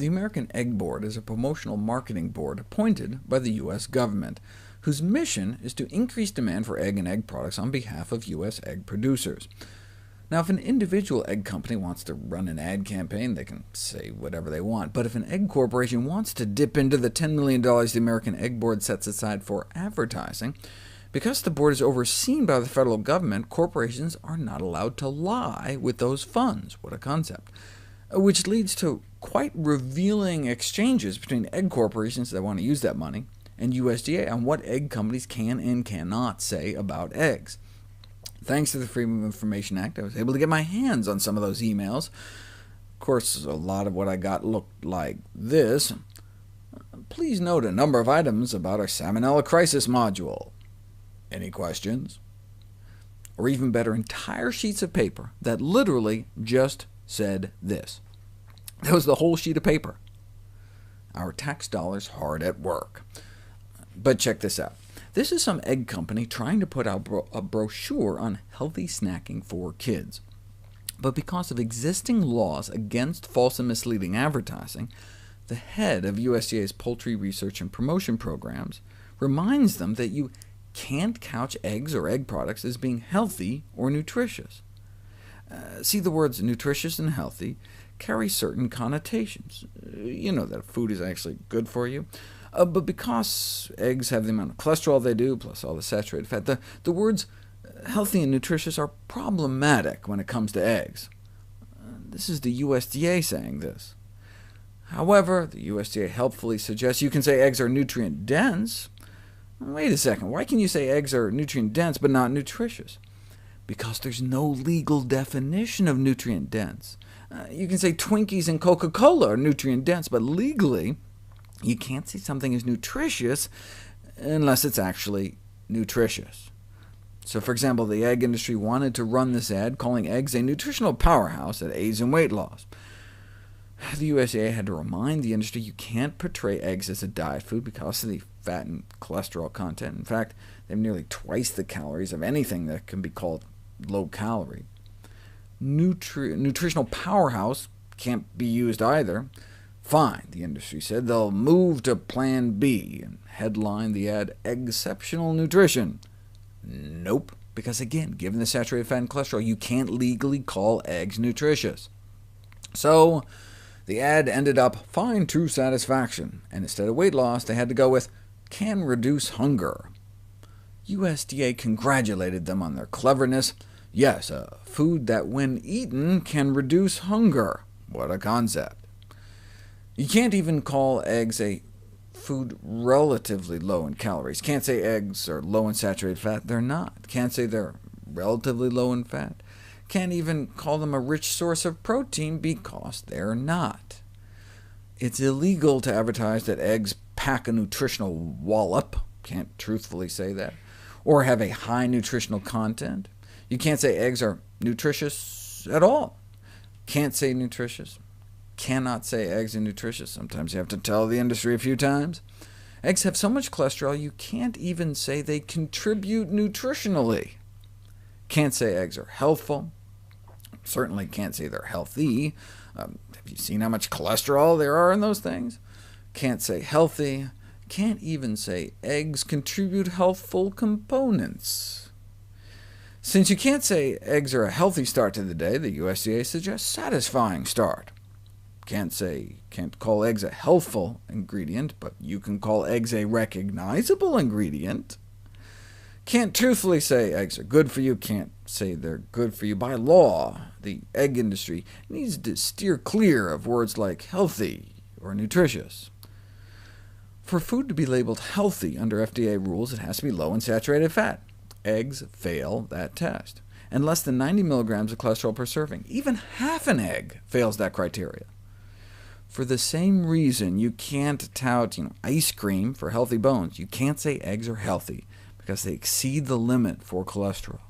The American Egg Board is a promotional marketing board appointed by the U.S. government, whose mission is to increase demand for egg and egg products on behalf of U.S. egg producers. Now, if an individual egg company wants to run an ad campaign, they can say whatever they want. But if an egg corporation wants to dip into the $10 million the American Egg Board sets aside for advertising, because the board is overseen by the federal government, corporations are not allowed to lie with those funds. What a concept. Which leads to quite revealing exchanges between egg corporations that want to use that money and USDA on what egg companies can and cannot say about eggs. Thanks to the Freedom of Information Act, I was able to get my hands on some of those emails. Of course, a lot of what I got looked like this. Please note a number of items about our Salmonella Crisis module. Any questions? Or even better, entire sheets of paper that literally just said this. That was the whole sheet of paper. Our tax dollars hard at work. But check this out. This is some egg company trying to put out a brochure on healthy snacking for kids. But because of existing laws against false and misleading advertising, the head of USDA's Poultry Research and Promotion Programs reminds them that you can't couch eggs or egg products as being healthy or nutritious. See, the words nutritious and healthy carry certain connotations. You know that food is actually good for you. But because eggs have the amount of cholesterol they do, plus all the saturated fat, the words healthy and nutritious are problematic when it comes to eggs. This is the USDA saying this. However, the USDA helpfully suggests you can say eggs are nutrient-dense. Wait a second, why can you say eggs are nutrient-dense but not nutritious? Because there's no legal definition of nutrient-dense. You can say Twinkies and Coca-Cola are nutrient-dense, but legally, you can't say something is nutritious unless it's actually nutritious. So for example, the egg industry wanted to run this ad calling eggs a nutritional powerhouse that aids in weight loss. The USDA had to remind the industry you can't portray eggs as a diet food because of the fat and cholesterol content. In fact, they have nearly twice the calories of anything that can be called low-calorie. Nutritional powerhouse can't be used either. Fine, the industry said, they'll move to Plan B, and headline the ad, Exceptional Nutrition. Nope, because again, given the saturated fat and cholesterol, you can't legally call eggs nutritious. So the ad ended up find true satisfaction, and instead of weight loss, they had to go with can reduce hunger. USDA congratulated them on their cleverness. Yes, a food that when eaten can reduce hunger. What a concept. You can't even call eggs a food relatively low in calories. Can't say eggs are low in saturated fat. They're not. Can't say they're relatively low in fat. Can't even call them a rich source of protein because they're not. It's illegal to advertise that eggs pack a nutritional wallop. Can't truthfully say that. Or have a high nutritional content. You can't say eggs are nutritious at all. Can't say nutritious. Cannot say eggs are nutritious. Sometimes you have to tell the industry a few times. Eggs have so much cholesterol you can't even say they contribute nutritionally. Can't say eggs are healthful. Certainly can't say they're healthy. Have you seen how much cholesterol there are in those things? Can't say healthy. Can't even say eggs contribute healthful components. Since you can't say eggs are a healthy start to the day, the USDA suggests satisfying start. Can't call eggs a healthful ingredient, but you can call eggs a recognizable ingredient. Can't truthfully say eggs are good for you, can't say they're good for you. By law, the egg industry needs to steer clear of words like healthy or nutritious. For food to be labeled healthy under FDA rules, it has to be low in saturated fat. Eggs fail that test, and less than 90 milligrams of cholesterol per serving. Even half an egg fails that criteria. For the same reason you can't tout ice cream for healthy bones, you can't say eggs are healthy, because they exceed the limit for cholesterol.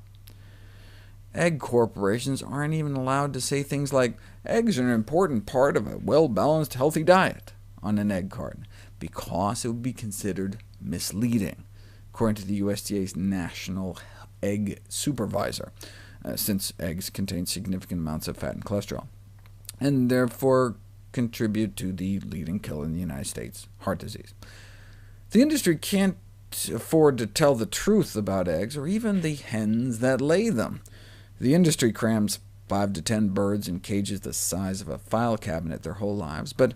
Egg corporations aren't even allowed to say things like, eggs are an important part of a well-balanced, healthy diet on an egg carton, because it would be considered misleading, according to the USDA's National Egg Supervisor, since eggs contain significant amounts of fat and cholesterol, and therefore contribute to the leading killer in the United States, heart disease. The industry can't afford to tell the truth about eggs, or even the hens that lay them. The industry crams 5 to 10 birds in cages the size of a file cabinet their whole lives, but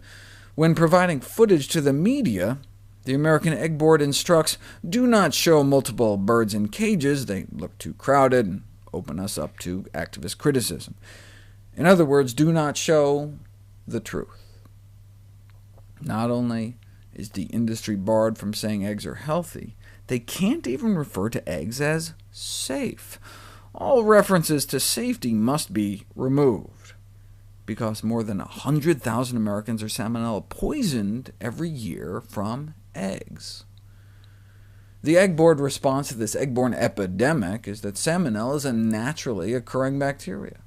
when providing footage to the media, the American Egg Board instructs, do not show multiple birds in cages, they look too crowded and open us up to activist criticism. In other words, do not show the truth. Not only is the industry barred from saying eggs are healthy, they can't even refer to eggs as safe. All references to safety must be removed, because more than 100,000 Americans are salmonella poisoned every year from eggs. The Egg Board response to this egg-borne epidemic is that salmonella is a naturally occurring bacteria.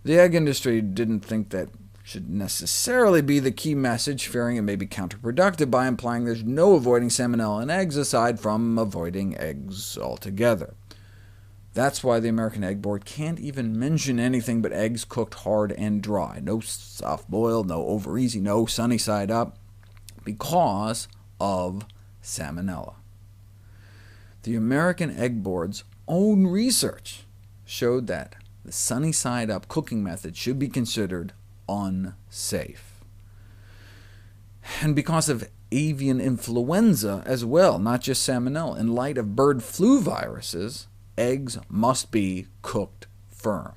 The egg industry didn't think that should necessarily be the key message, fearing it may be counterproductive by implying there's no avoiding salmonella in eggs aside from avoiding eggs altogether. That's why the American Egg Board can't even mention anything but eggs cooked hard and dry. No soft-boiled, no over-easy, no sunny side up, because of salmonella. The American Egg Board's own research showed that the sunny side up cooking method should be considered unsafe. And because of avian influenza as well, not just salmonella, in light of bird flu viruses, eggs must be cooked firm.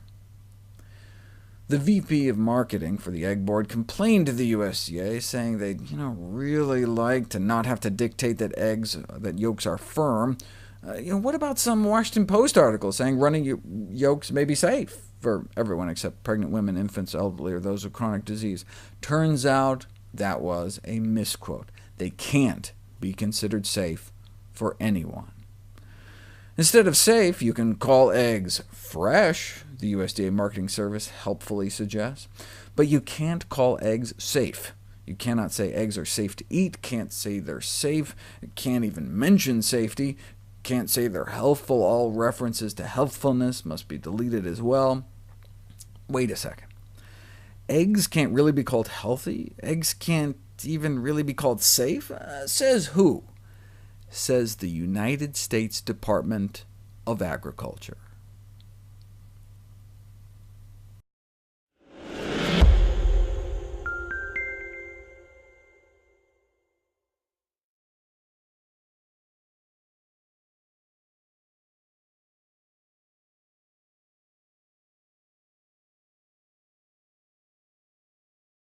The VP of Marketing for the Egg Board complained to the USDA, saying they'd really like to not have to dictate that yolks are firm. What about some Washington Post articles saying running yolks may be safe for everyone except pregnant women, infants, elderly, or those with chronic disease? Turns out that was a misquote. They can't be considered safe for anyone. Instead of safe, you can call eggs fresh, the USDA Marketing Service helpfully suggests, but you can't call eggs safe. You cannot say eggs are safe to eat, can't say they're safe, can't even mention safety, can't say they're healthful. All references to healthfulness must be deleted as well. Wait a second. Eggs can't really be called healthy? Eggs can't even really be called safe? Says who? Says the United States Department of Agriculture.